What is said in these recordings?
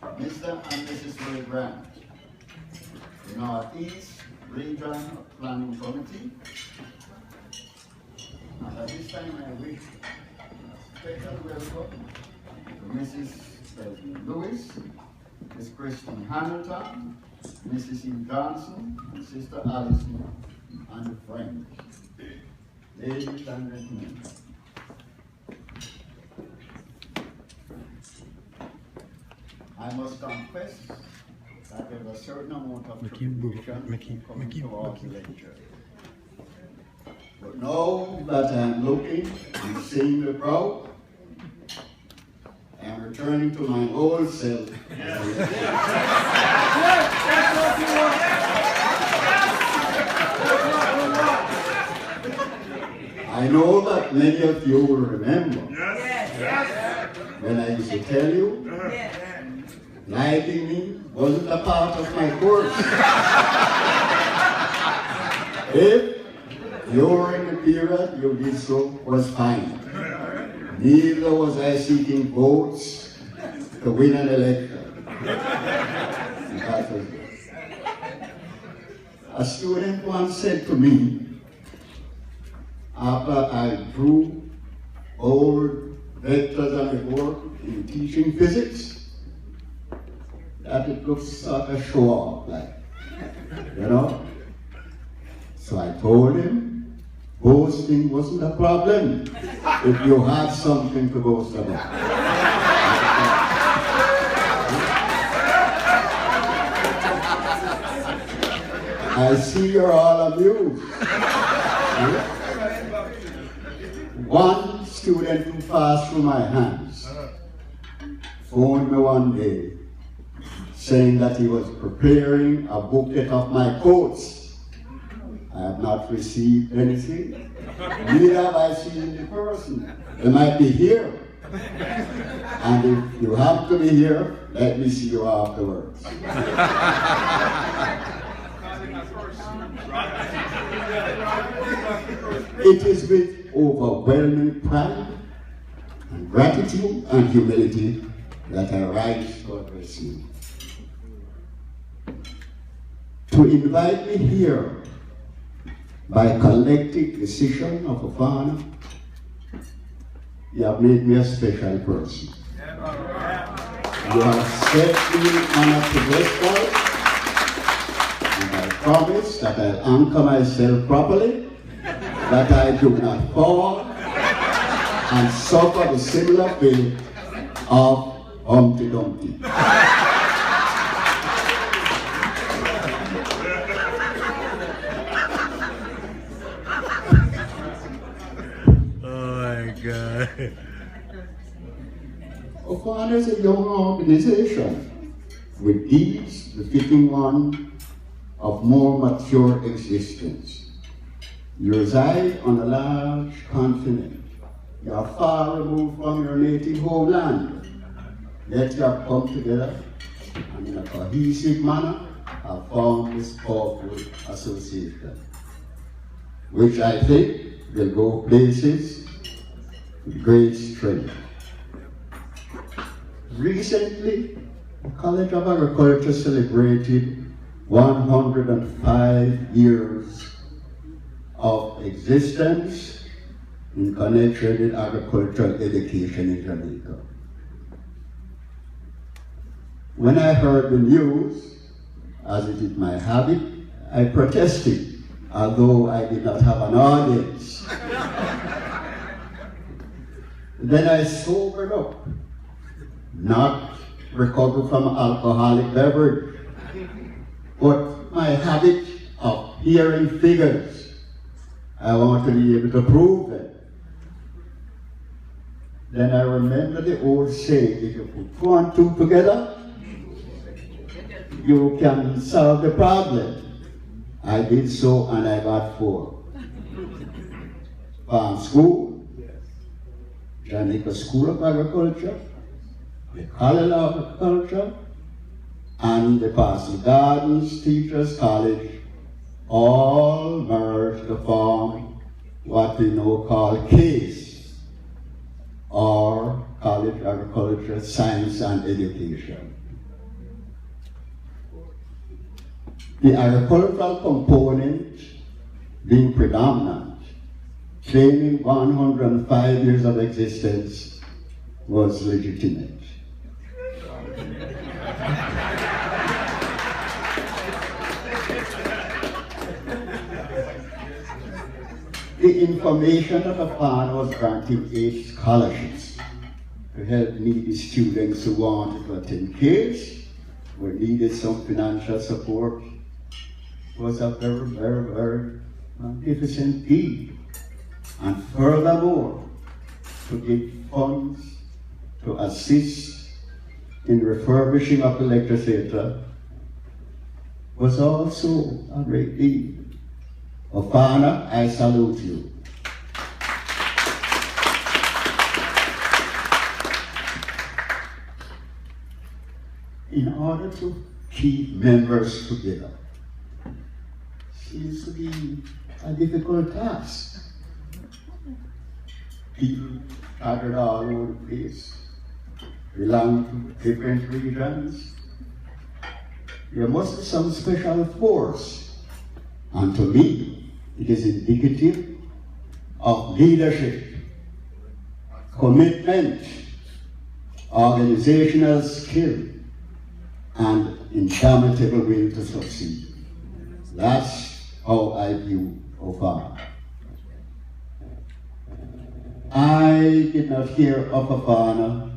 Mr. and Mrs. Ray Grant, the Northeast Region Planning Committee. And at this time I wish a special welcome to Mrs. Desmond Lewis, Ms. Kristen Hamilton, Mrs. E. Johnson, and Sister Allison, and friends. Ladies and gentlemen, I must confess that there was a certain amount of trepidation coming towards the lecture. But now that I'm looking and seeing the crowd, I'm returning to my old self. I know that many of you will remember when I used to tell you liking me wasn't a part of my course. If during the period you did so was fine. Neither was I seeking votes to win an election. That was it. A student once said to me, after I drew old vectors on the board in teaching physics, that it looks sort of show off, like, you know? So I told him, boasting wasn't a problem if you had something to boast about. I see you're all amused. One student who passed through my hands phoned me one day saying that he was preparing a bouquet of my coats. I have not received anything. Neither have I seen the person. They might be here. And if you have to be here, let me see you afterwards. It is with overwhelming pride and gratitude and humility that I rise to address you. To invite me here by collective decision of Ofana, you have made me a special person. You have set me on a pedestal, and I promise that I'll anchor myself properly, that I do not fall and suffer the similar fate of Humpty Dumpty. God. Ofana is a young organization with deeds befitting one of more mature existence. You reside on a large continent. You are far removed from your native homeland. Yet you have come together and in a cohesive manner have formed this powerful association, which I think will go places with great strength. Recently, the College of Agriculture celebrated 105 years of existence in connection with agricultural education in Jamaica. When I heard the news, as it is my habit, I protested, although I did not have an audience. Then I sobered up, not recovered from alcoholic beverage, but my habit of hearing figures. I want to be able to prove them. Then I remember the old saying, if you put 2 and 2 together, you can solve the problem. I did so and I got 4. Farm School, Jamaica School of Agriculture, the College of Agriculture, and the Parsley Gardens Teachers College all merged to form what we now call CASE, or College of Agriculture, Science and Education. the agricultural component being predominant, claiming 105 years of existence was legitimate. The information that Ofana was granting 8 scholarships to help needy students who wanted to attend kids, who needed some financial support, was a very, very, very magnificent deed. And furthermore, to give funds to assist in refurbishing of the legislature was also a great deed. Ofana, I salute you. In order to keep members together, seems to be a difficult task. People scattered all over the place, belong to different regions. There must be some special force, and to me, it is indicative of leadership, commitment, organizational skill, and indomitable will to succeed. That's how I view Ofana. I did not hear of Ofana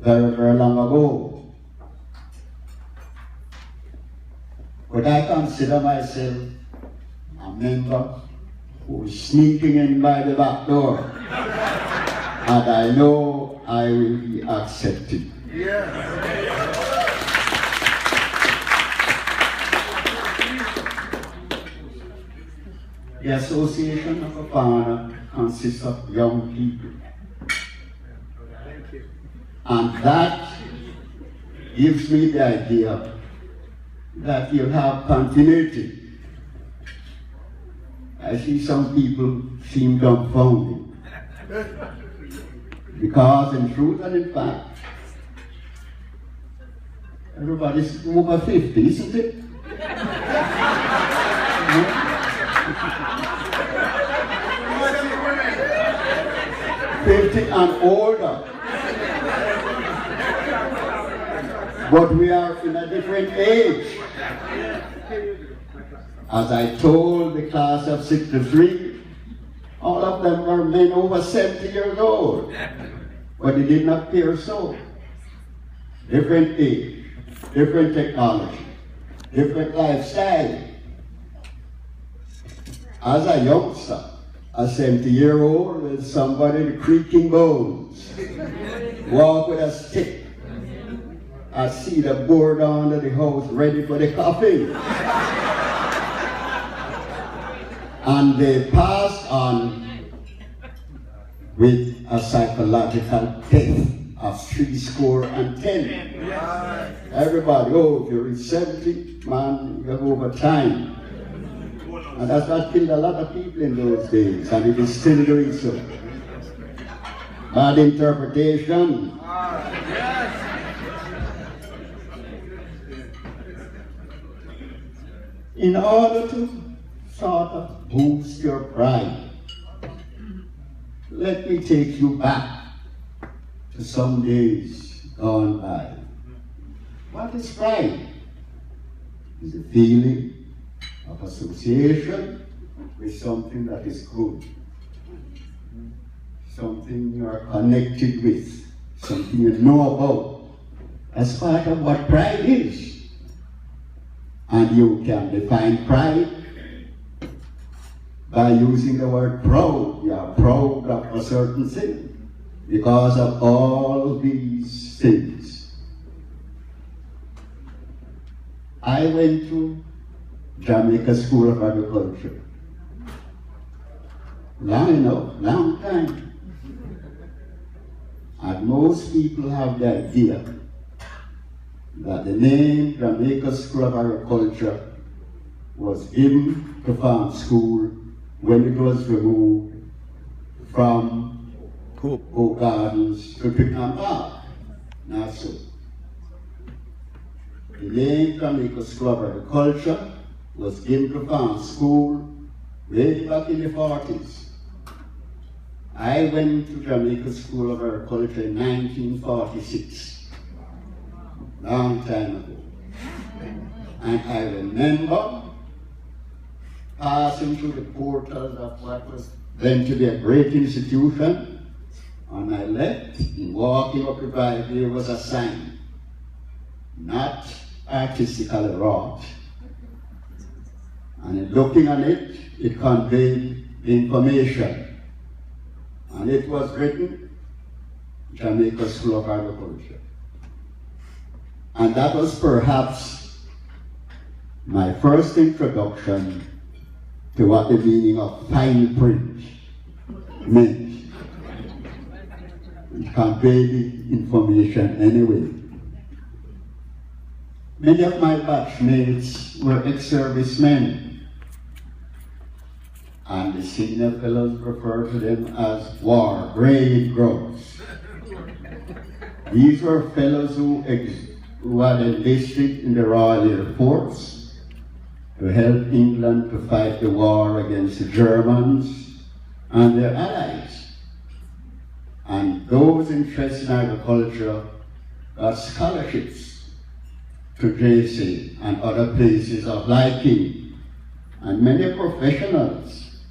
very, very long ago, but I consider myself a member who is sneaking in by the back door, and I know I will be accepted. The Association of Ofana consists of young people, and that gives me the idea that you have continuity. I see some people seem dumbfounded, because in truth and in fact, everybody's over 50, isn't it? 50 and older. But we are in a different age. As I told the class of 63, all of them were men over 70 years old. But it did not appear so. Different age, different technology, different lifestyle. As a youngster, a 70-year-old with somebody with creaking bones, walk with a stick. I see the board under the house ready for the coffee. And they passed on with a psychological death of 70. Everybody, oh, if you're 70, man, you have over time. And that's what killed a lot of people in those days, and it is still doing so. Bad interpretation. In order to sort of boost your pride, let me take you back to some days gone by. What is pride? It's a feeling of association with something that is good, something you are connected with, something you know about. That's part of what pride is. And you can define pride by using the word proud. You are proud of a certain thing because of all these things. I went to Jamaica School of Agriculture. Long enough, long time. And most people have the idea that the name Jamaica School of Agriculture was given to farm school when it was removed from Oak Gardens to Twickenham Park. Not so. The the main Jamaica School of Agriculture was given to farm school way back in the 40s. I went to Jamaica School of Agriculture in 1946, long time ago. And I remember passing through the portals of what was then to be a great institution. On my left, in walking up the driveway, was a sign, not artistically wrought. And in looking at it, it conveyed information. And it was written, Jamaica School of Agriculture. And that was perhaps my first introduction to what the meaning of fine print meant. It conveyed the information anyway. Many of my batchmates were ex-servicemen, and the senior fellows referred to them as war grade grubs. These were fellows who had enlisted in the Royal Air Force to help England to fight the war against the Germans and their allies. And those interested in agriculture got scholarships to JC and other places of liking. And many professionals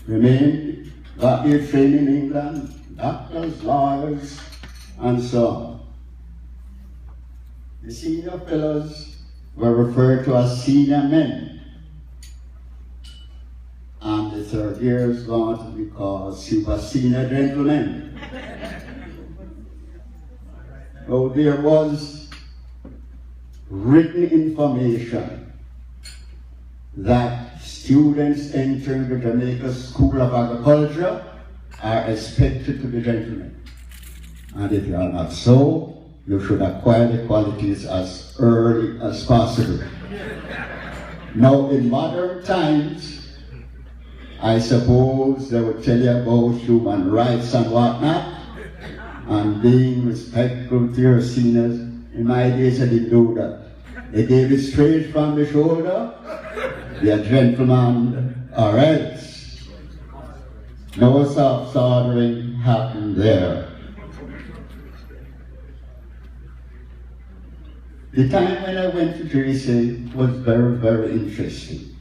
remained, got their training in England, doctors, lawyers, and so on. The senior fellows were referred to as senior men, and the third years gone to be called super senior gentlemen. So there was written information that students entering the Jamaica School of Agriculture are expected to be gentlemen. And if you are not so, you should acquire the qualities as early as possible. Now, in modern times, I suppose they would tell you about human rights and whatnot, and being respectful to your seniors. In my days, I didn't do that. They gave it straight from the shoulder. You're a gentleman or else. No soft ordering happened there. The time when I went to JC was very, very interesting.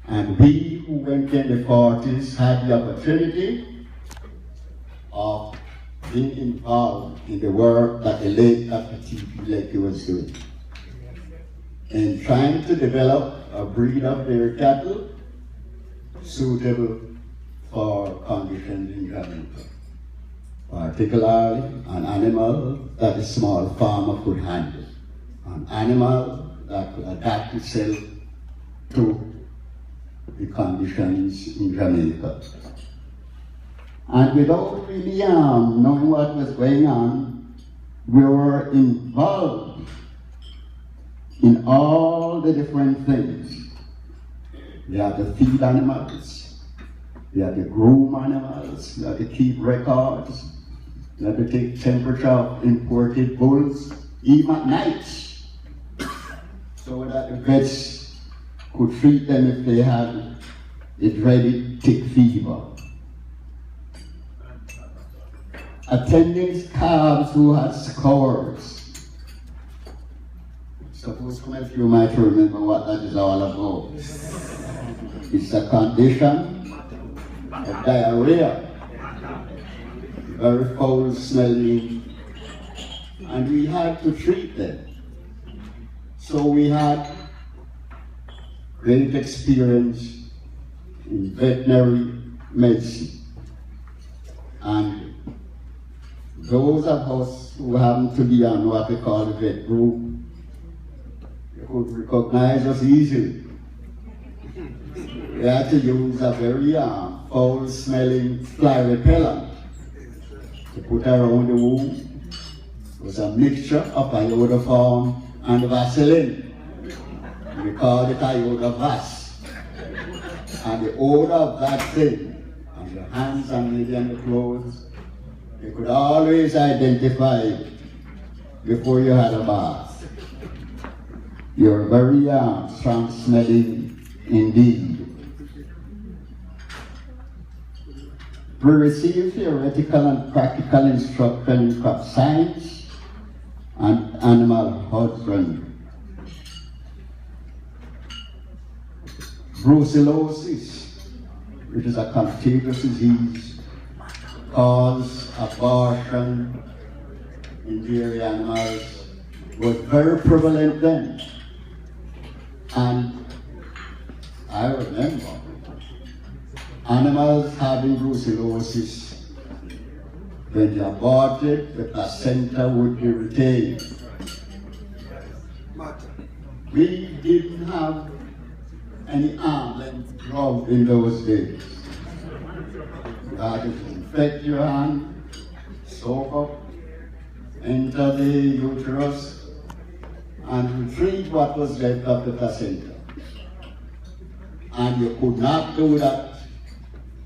And we who went in the 40s had the opportunity of being involved in the work that the late Dr. T.P. Leakey was doing, in trying to develop a breed of dairy cattle suitable for conditions in Jamaica, particularly an animal that a small farmer could handle, an animal that could adapt itself to the conditions in Jamaica. And without really knowing what was going on, we were involved in all the different things. We had to feed animals, we had to groom animals, we had to keep records, we had to take temperature of imported bulls, even at night, so that the vets could treat them if they had the dreaded tick fever. Attending calves who had scores. Suppose some of you might remember what that is all about. It's a condition of diarrhea, very foul smelling, and we had to treat them. So we had great experience in veterinary medicine. And those of us who happen to be on what we call the vet group, you could recognize us easily. We had to use a very foul-smelling fly repellent to put around the wound. It was a mixture of iodoform and Vaseline. We called it iodovas. And the odor of that thing on your hands and maybe on the clothes, you could always identify before you had a bath. You're very strong smelling indeed. We receive theoretical and practical instruction in crop science and animal husbandry. Brucellosis, which is a contagious disease, causes abortion in dairy animals, was very prevalent then. And I remember animals having brucellosis, when they aborted, the placenta would be retained. We didn't have any arm length glove in those days. You had to infect your hand, soak up, enter the uterus, and retrieve what was left of the placenta. And you could not do that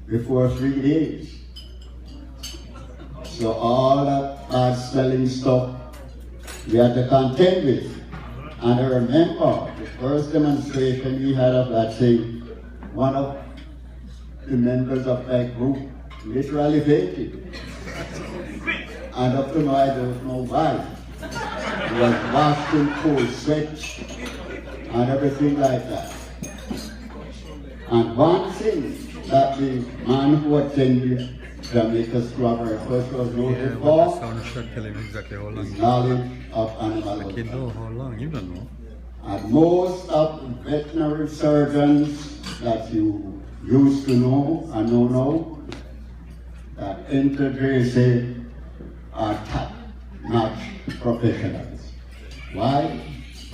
before 3 days. So all that bad smelling stuff we had to contend with. And I remember the first demonstration we had of that thing, one of the members of that group literally fainted. And up to now I don't know why. He was washed in cold sweat and everything like that. And one thing that the man who attended Jamaica's Strawberry First was noted for is knowledge of animal husbandry. And most of the veterinary surgeons that you used to know and know now that enter JSA are top-notch professionals. Why?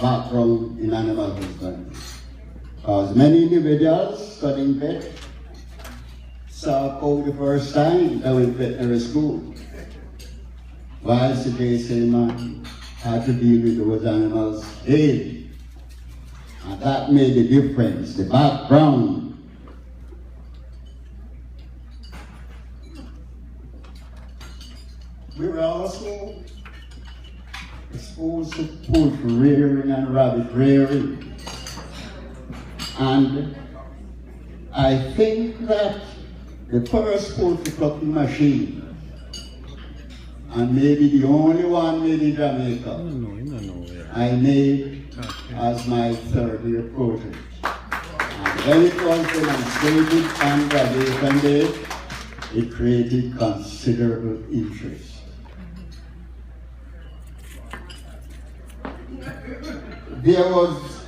Background in animal husbandry. Because many individuals studying vet saw cow the first time down in veterinary school. Whilst the JSA man had to deal with those animals daily. And that made the difference, the background. We were also exposed to poultry rearing and rabbit rearing. And I think that the first poultry plucking machine, and maybe the only one made in Jamaica, I made as my third year project. And when it was demonstrated on graduation day, it created considerable interest. There was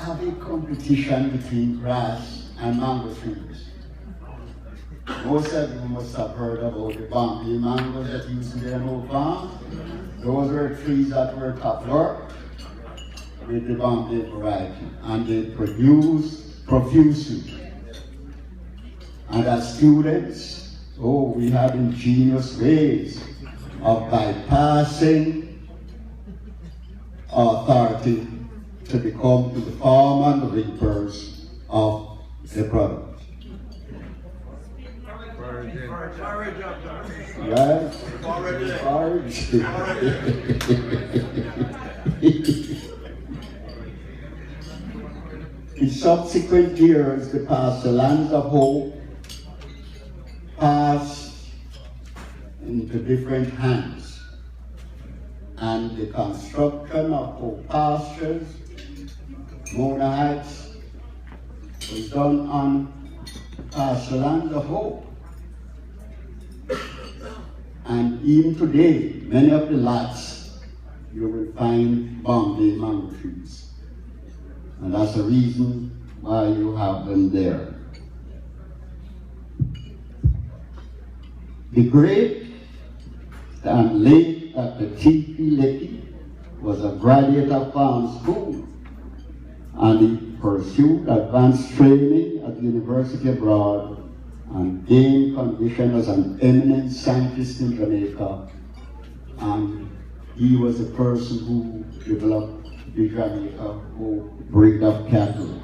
a big competition between grass and mango trees. Most of you must have heard about the Bombay mangoes that used to be in old farm. Those were trees that were popular with the Bombay variety, and they produced profusely. And as students, we had ingenious ways of bypassing authority to become the farm and the reapers of the product. Yes, forage. In subsequent years, the pastorlands of hope passed into different hands, and the construction of hope pastures, Mona Heights, was done on pastorlands of hope. And even today, many of the lots, you will find Bombay mango trees. And that's the reason why you have them there. The great and late Dr. T.P. Leckie was a graduate of farm school, and he pursued advanced training at the university abroad and gained condition as an eminent scientist in Jamaica. And he was the person who developed the Jamaica breed of cattle.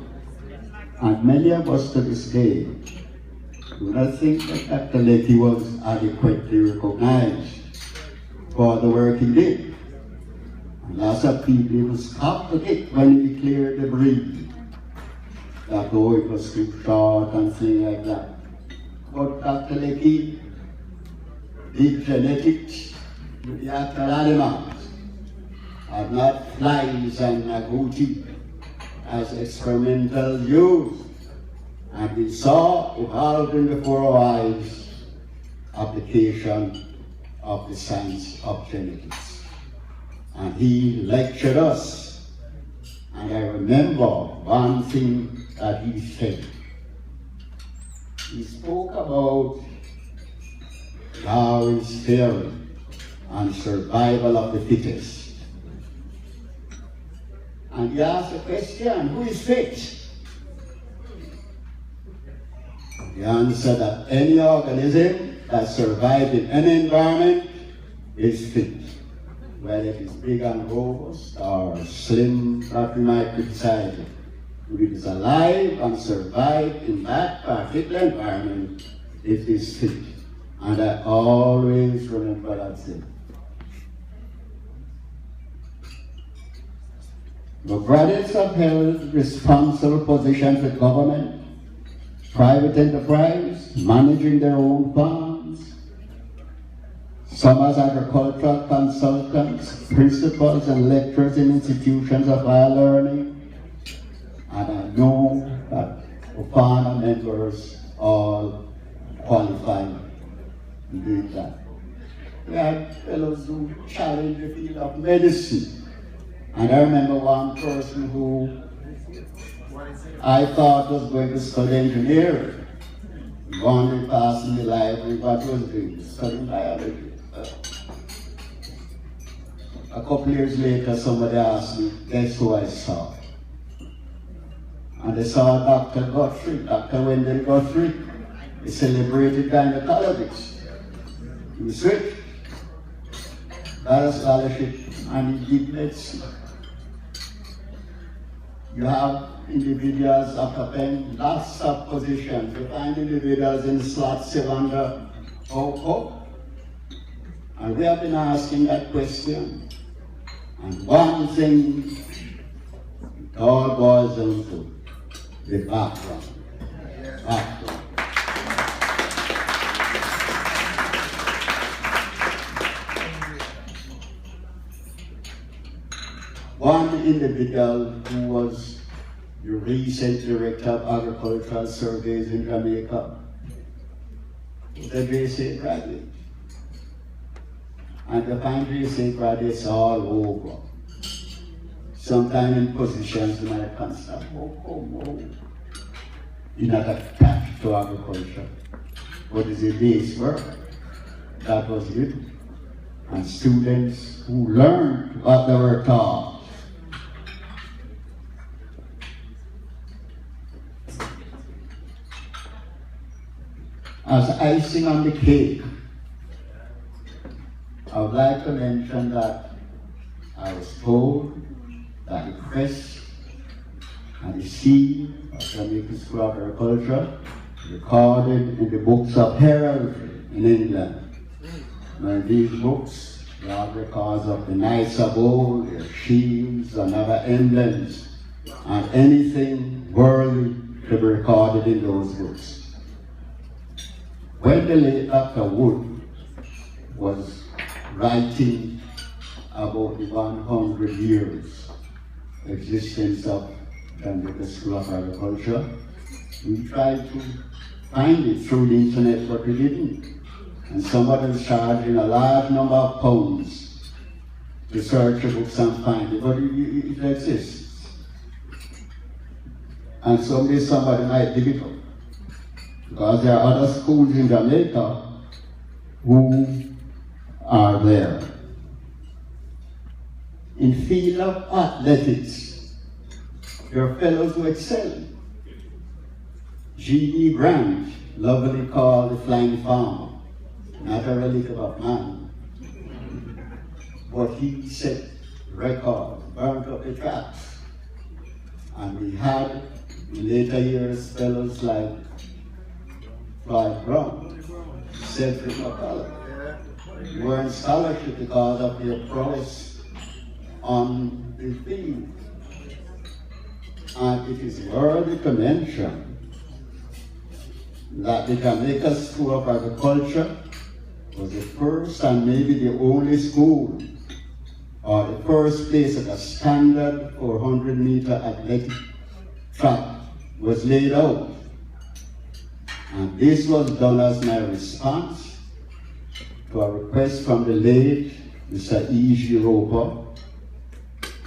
And many of us to this day do not think that Dr. Leckie was adequately recognized for the work he did. And lots of people even scoffed at it when he declared the breed. That oh, it was too short and things like that. But Dr. Leakey did genetics with the actual animals, and not flies and agouti as experimental use. And we saw evolving before our eyes application of the science of genetics. And he lectured us. And I remember one thing that he said. He spoke about Darwin's theory and survival of the fittest. And he asked the question, who is fit? The answer that any organism that survives in any environment is fit. Whether it is big and robust or slim, that we might criticize it. If it is alive and survives in that particular environment, it is fit. And I always remember that thing. The graduates have held responsible positions with government, private enterprise, managing their own farms, some as agricultural consultants, principals and lecturers in institutions of higher learning. And I know that Ofana members all qualify to do that. We had fellows who challenged the field of medicine. And I remember one person who I thought was going to study engineering. One day passed in the library, what was doing? Studying biology. A couple years later, somebody asked me, guess who I saw? And they saw Dr. Godfrey, Dr. Wendell Godfrey, a celebrated gynecologist. He was rich, got a scholarship, and he did medicine. You have individuals occupying lots of positions. You find individuals in slots under Oko. And we have been asking that question. And one thing it all boils down to the background. Background. One individual who was the recent director of agricultural surveys in Jamaica was a JC graduate. And you find JC graduates all over. Sometimes in positions you might consider, you're not attached to agriculture. But it's a day's work that was written. And students who learned what they were taught. As icing on the cake, I would like to mention that I was told that the crest and the seed of Jamaican School of Agriculture recorded in the books of heraldry in England. Now in these books, there are records of the knights of old, their shields and other emblems, and anything worldly to be recorded in those books. When the late Dr. Wood was writing about the 100 years existence of Jamaica School of Agriculture, we tried to find it through the internet, but we didn't. And somebody was charging a large number of pounds to search the books and find it, but it exists. And someday somebody might dig it up. Because there are other schools in Jamaica who are there. In field of athletics, there are fellows who excel. G.E. Grant, lovingly called the Flying Farmer, not a relic of man, but he set records, burnt up the tracks. And we had, in later years, fellows like Floyd Brown, Cedric McCullough, were in scholarship because of their prowess on the field. And it is worthy to mention that the Jamaica School of Agriculture was the first and maybe the only school, or the first place that a standard 400-meter athletic track was laid out. And this was done as my response to a request from the late Mr. E.G. Roper,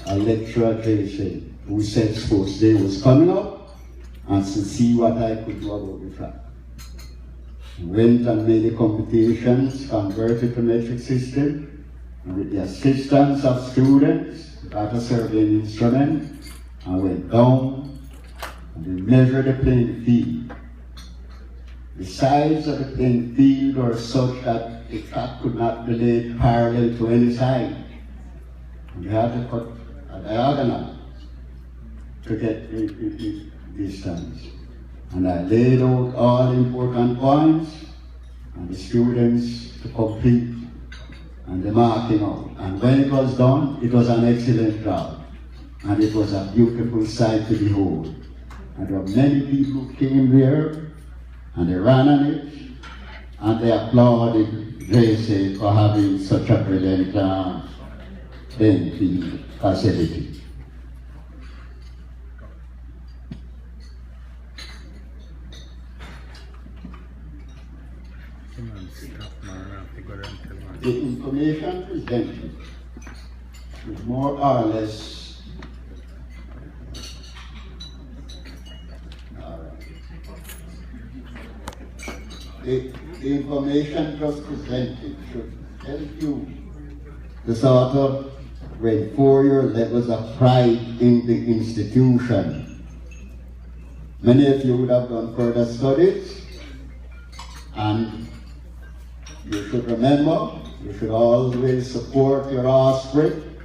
a lecturer at JSA, who said Sports Day was coming up and to see what I could do about the track. Went and made the competitions, converted to metric system, and with the assistance of students, got a surveying instrument, and went down and they measured the playing field. The sides of the playing field were such that the track could not be laid parallel to any side. And they had to cut a diagonal to get the distance. And I laid out all the important points and the students to complete and the marking out. And when it was done, it was an excellent job. And it was a beautiful sight to behold. And there were many people who came there and they ran on it and they applauded JSA for having such a brilliant playing field facility. The information presented is more or less the information just presented should help you to sort of reinforce your levels of pride in the institution. Many of you would have done further studies, and you should remember, you should always support your offspring,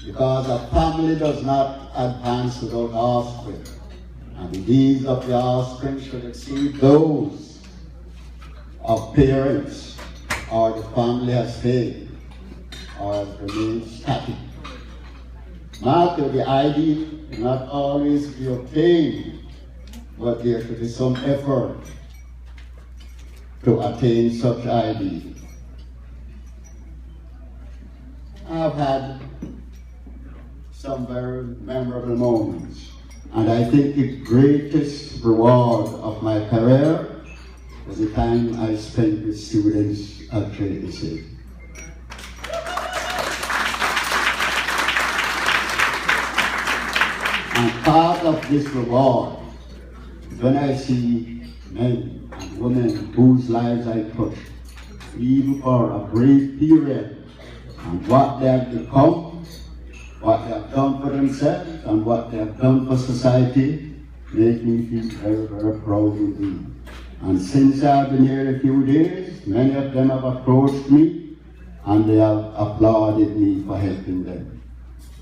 because a family does not advance without offspring. And the needs of the offspring should exceed those of parents, or the family has failed, or has remained static. Matter, the ideal will not always be obtained, but there should be some effort to attain such ideal. I've had some very memorable moments, and I think the greatest reward of my career was the time I spent with students at JSA. And part of this reward is when I see men and women whose lives I touch, even for a brief period, and what they have become, what they have done for themselves, and what they have done for society, make me feel very, very proud indeed. And since I've been here a few days, many of them have approached me and they have applauded me for helping them.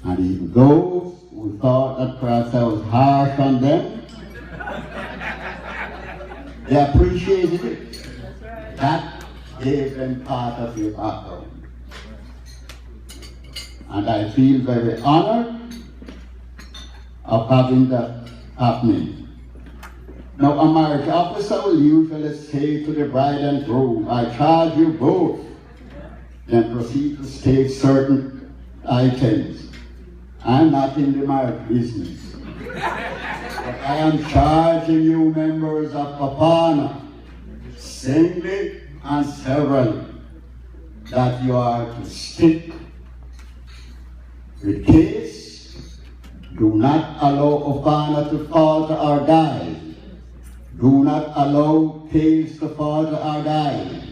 And even those who thought that perhaps I was harsh on them, they appreciated it. That gave them part of their background. And I feel very honored of having that happening. Now, a marriage officer will usually say to the bride and groom, I charge you both, then proceed to state certain items. I'm not in the marriage business. But I am charging you, members of Ofana, singly and severally, that you are to stick with case. Do not allow Ofana to falter or die. Do not allow case to falter or die.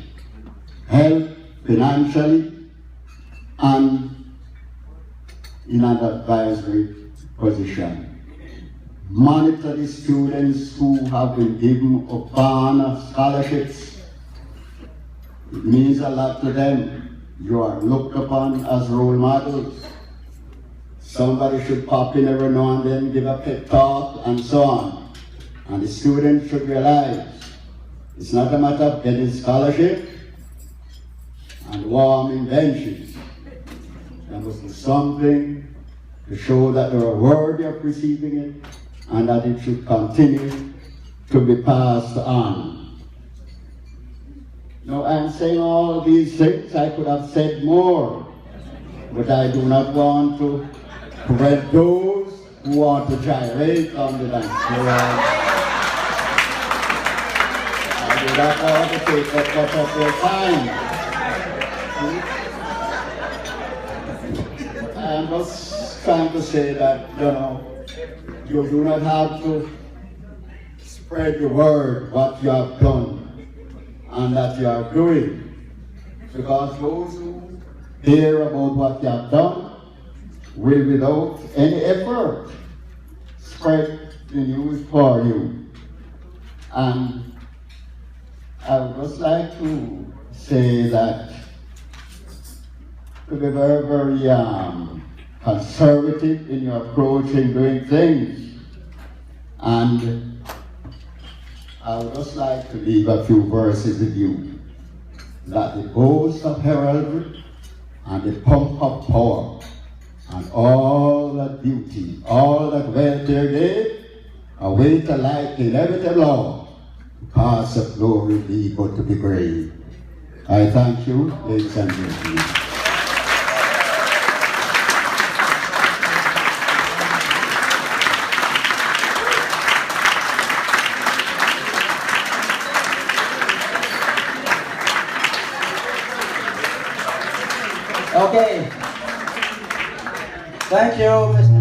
Help financially and in an advisory position. Monitor the students who have been given Ofana scholarships. It means a lot to them. You are looked upon as role models. Somebody should pop in every now and then, give a pep talk, and so on. And the students should realize it's not a matter of getting scholarship, and warming benches. There must be something to show that they are worthy of receiving it and that it should continue to be passed on. Now, I'm saying all these things, I could have said more, but I do not want to prevent those who want to gyrate on the dance floor. I do not want to take up much of their time. I'm just trying to say that, you do not have to spread the word what you have done and that you are doing. Because those who hear about what you have done will, without any effort, spread the news for you. And I would just like to say that to be very, very conservative in your approach in doing things. And I would just like to leave a few verses with you. That the boast of heraldry and the pomp of power and all that beauty, all that wealth there gave, await alike the inevitable law, to pass of glory be but to be great. I thank you, ladies and gentlemen. Okay. Thank you, Mr.